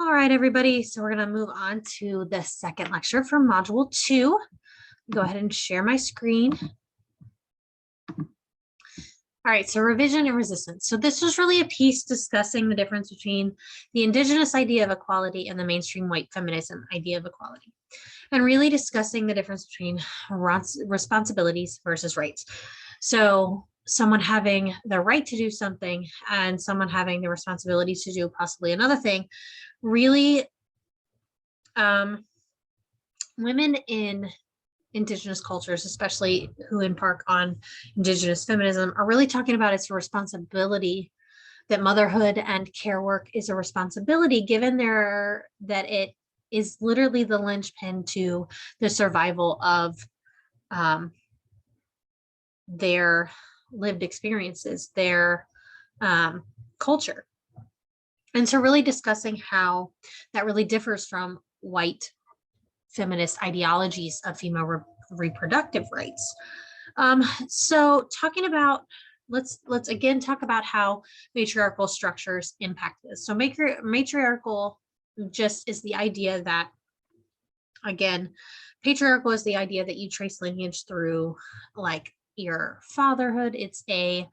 All right, everybody. So we're going to move on to the second lecture for Module 2. Go ahead and share my screen. All right, so revision and resistance. So this was really a piece discussing the difference between the indigenous idea of equality and the mainstream white feminism idea of equality, and really discussing the difference between responsibilities versus rights. So someone having the right to do something and someone having the responsibility to do possibly another thing. Really, women in indigenous cultures, especially who embark on indigenous feminism, are really talking about its responsibility, that motherhood and care work is a responsibility, given that it is literally the linchpin to the survival of their lived experiences, their culture. And so really discussing how that really differs from white feminist ideologies of female reproductive rights. So talking about, let's again talk about how matriarchal structures impact this. So matriarchal just is the idea that, again, patriarchal is the idea that you trace lineage through like your fatherhood. It's a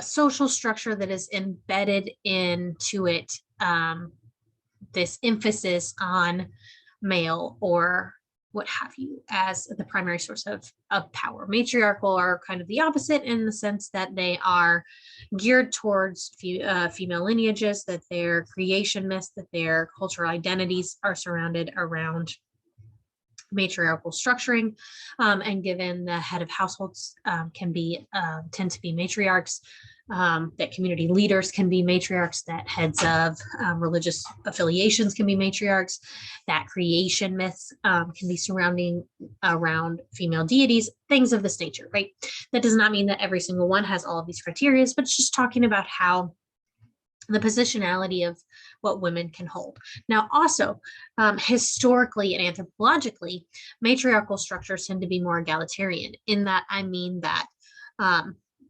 social structure that is embedded into it, this emphasis on male or what have you as the primary source of power. Matriarchal are kind of the opposite in the sense that they are geared towards female lineages, that their creation myths, that their cultural identities are surrounded around matriarchal structuring, and given the head of households tend to be matriarchs, that community leaders can be matriarchs, that heads of religious affiliations can be matriarchs, that creation myths can be surrounding around female deities, things of this nature, right? That does not mean that every single one has all of these criteria, but it's just talking about how the positionality of what women can hold. Now, also, historically and anthropologically, matriarchal structures tend to be more egalitarian. In that, I mean that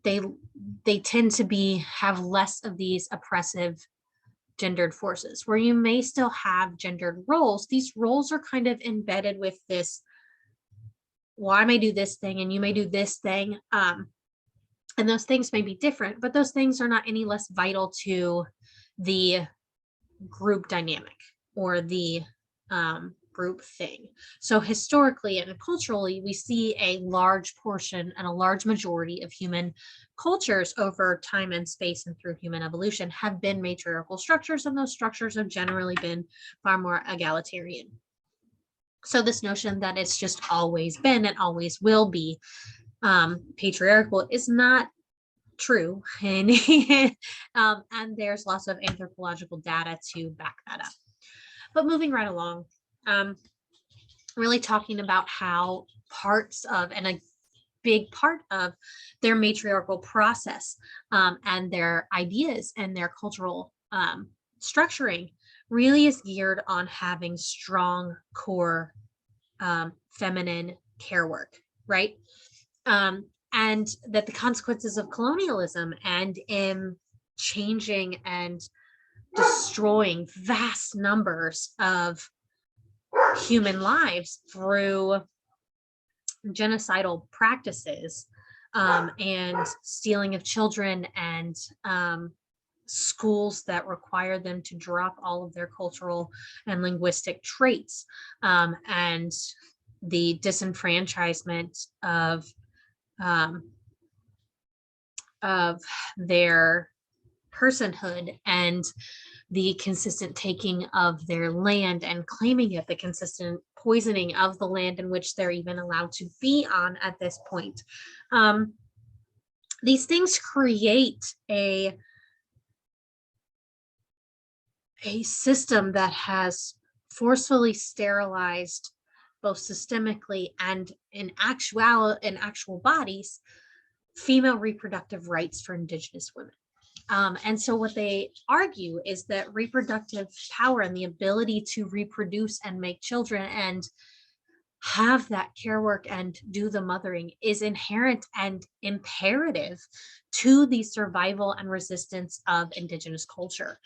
they tend to have less of these oppressive gendered forces. Where you may still have gendered roles, these roles are kind of embedded with this, well, I may do this thing and you may do this thing. And those things may be different, but those things are not any less vital to the group dynamic or the group thing. So historically and culturally, we see a large portion and a large majority of human cultures over time and space and through human evolution have been matriarchal structures, and those structures have generally been far more egalitarian. So this notion that it's just always been and always will be patriarchal is not true, and there's lots of anthropological data to back that up. But moving right along, really talking about how parts of, and a big part of their matriarchal process and their ideas and their cultural structuring really is geared on having strong core feminine care work, right? And that the consequences of colonialism and in changing and destroying vast numbers of human lives through genocidal practices and stealing of children and schools that require them to drop all of their cultural and linguistic traits, and the disenfranchisement of their personhood and the consistent taking of their land and claiming it, the consistent poisoning of the land in which they're even allowed to be on at this point. These things create a system that has forcefully sterilized, both systemically and in actual bodies, female reproductive rights for Indigenous women. And so what they argue is that reproductive power and the ability to reproduce and make children and have that care work and do the mothering is inherent and imperative to the survival and resistance of Indigenous culture.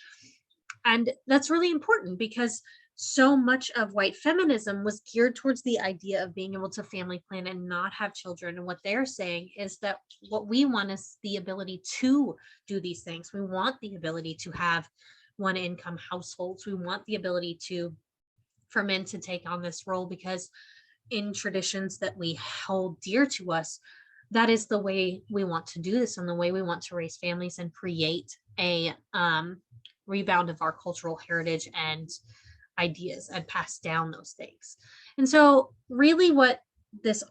And that's really important because so much of white feminism was geared towards the idea of being able to family plan and not have children. And what they're saying is that what we want is the ability to do these things. We want the ability to have one income households. We want the ability for men to take on this role, because in traditions that we hold dear to us, that is the way we want to do this and the way we want to raise families and create a rebound of our cultural heritage and ideas and pass down those things. And so really what this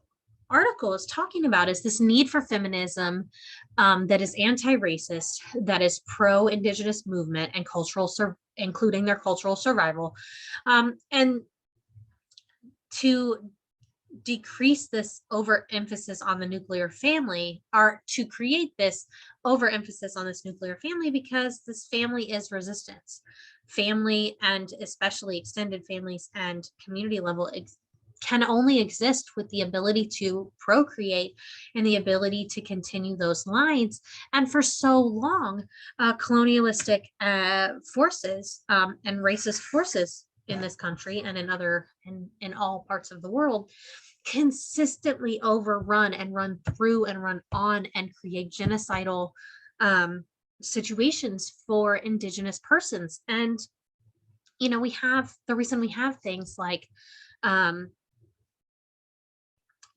article is talking about is this need for feminism that is anti-racist, that is pro-Indigenous movement and including their cultural survival, and to decrease this overemphasis on the nuclear family, or to create this overemphasis on this nuclear family, because this family is resistance. Family, and especially extended families and community level, can only exist with the ability to procreate and the ability to continue those lines. And for so long, colonialistic forces and racist forces in this country and in all parts of the world consistently overrun and run through and run on and create genocidal situations for Indigenous persons. And we have the reason we have things like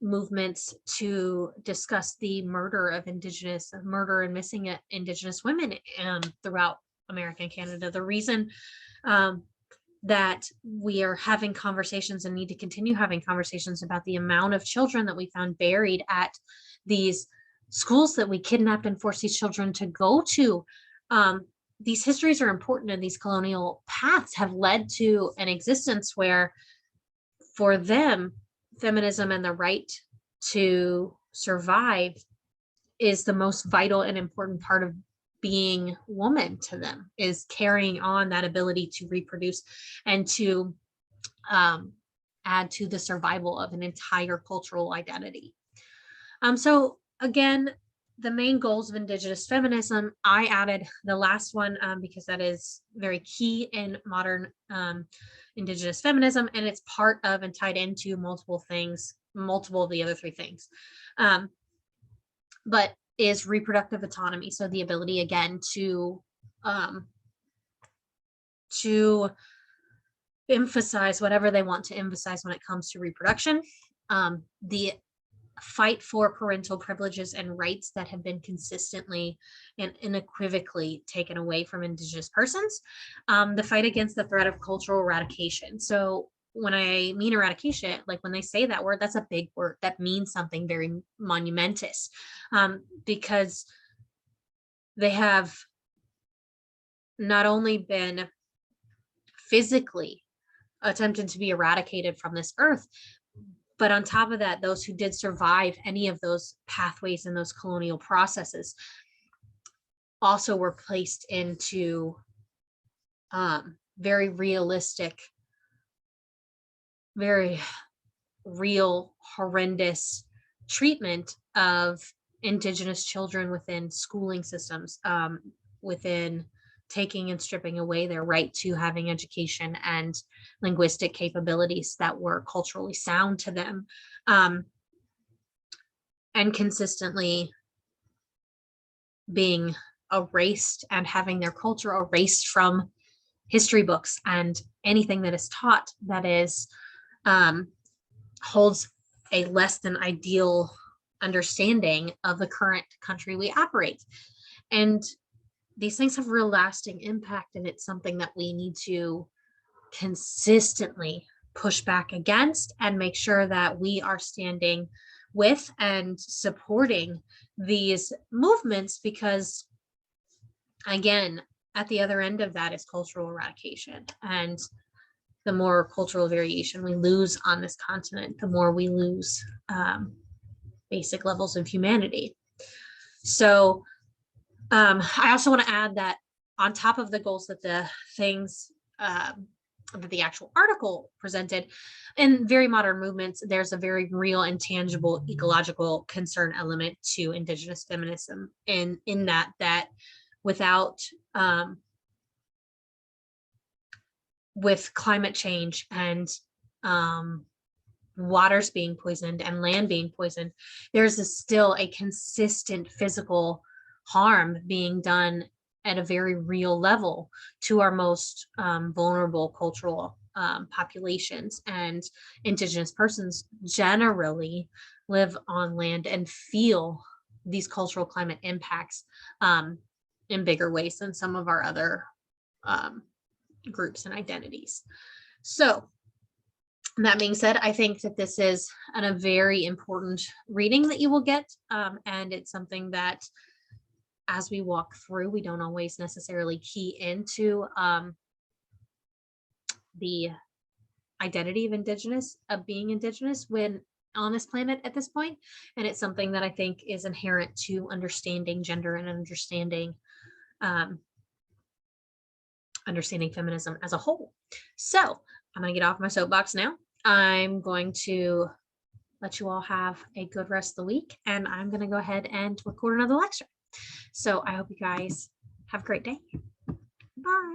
movements to discuss the murder and missing Indigenous women throughout America and Canada. The reason that we are having conversations and need to continue having conversations about the amount of children that we found buried at these schools that we kidnapped and forced these children to go to. These histories are important, and these colonial paths have led to an existence where, for them, feminism and the right to survive is the most vital and important part of being woman to them, is carrying on that ability to reproduce and to add to the survival of an entire cultural identity. So again, the main goals of Indigenous feminism, I added the last one because that is very key in modern Indigenous feminism, and it's part of and tied into multiple of the other three things. But is reproductive autonomy. So the ability, again, to emphasize whatever they want to emphasize when it comes to reproduction. The fight for parental privileges and rights that have been consistently and unequivocally taken away from Indigenous persons. The fight against the threat of cultural eradication. So when I mean eradication, like when they say that word, that's a big word that means something very monumentous, because they have not only been physically attempted to be eradicated from this earth, but on top of that, those who did survive any of those pathways and those colonial processes also were placed into very realistic, very real, horrendous treatment of Indigenous children within schooling systems, within taking and stripping away their right to having education and linguistic capabilities that were culturally sound to them, and consistently being erased and having their culture erased from history books and anything that is taught that is holds a less than ideal understanding of the current country we operate. And these things have real lasting impact, and it's something that we need to consistently push back against and make sure that we are standing with and supporting these movements, because again, at the other end of that is cultural eradication. And the more cultural variation we lose on this continent, the more we lose basic levels of humanity. So I also want to add that on top of the goals that the things that the actual article presented, in very modern movements, there's a very real and tangible ecological concern element to Indigenous feminism, in that without with climate change and waters being poisoned and land being poisoned, there's still a consistent physical harm being done at a very real level to our most vulnerable cultural populations. And Indigenous persons generally live on land and feel these cultural climate impacts in bigger ways than some of our other groups and identities. So that being said, I think that this is a very important reading that you will get. And it's something that as we walk through, we don't always necessarily key into the identity of being Indigenous when on this planet at this point. And it's something that I think is inherent to understanding gender and understanding feminism as a whole. So I'm going to get off my soapbox now. I'm going to let you all have a good rest of the week, and I'm going to go ahead and record another lecture. So I hope you guys have a great day. Bye.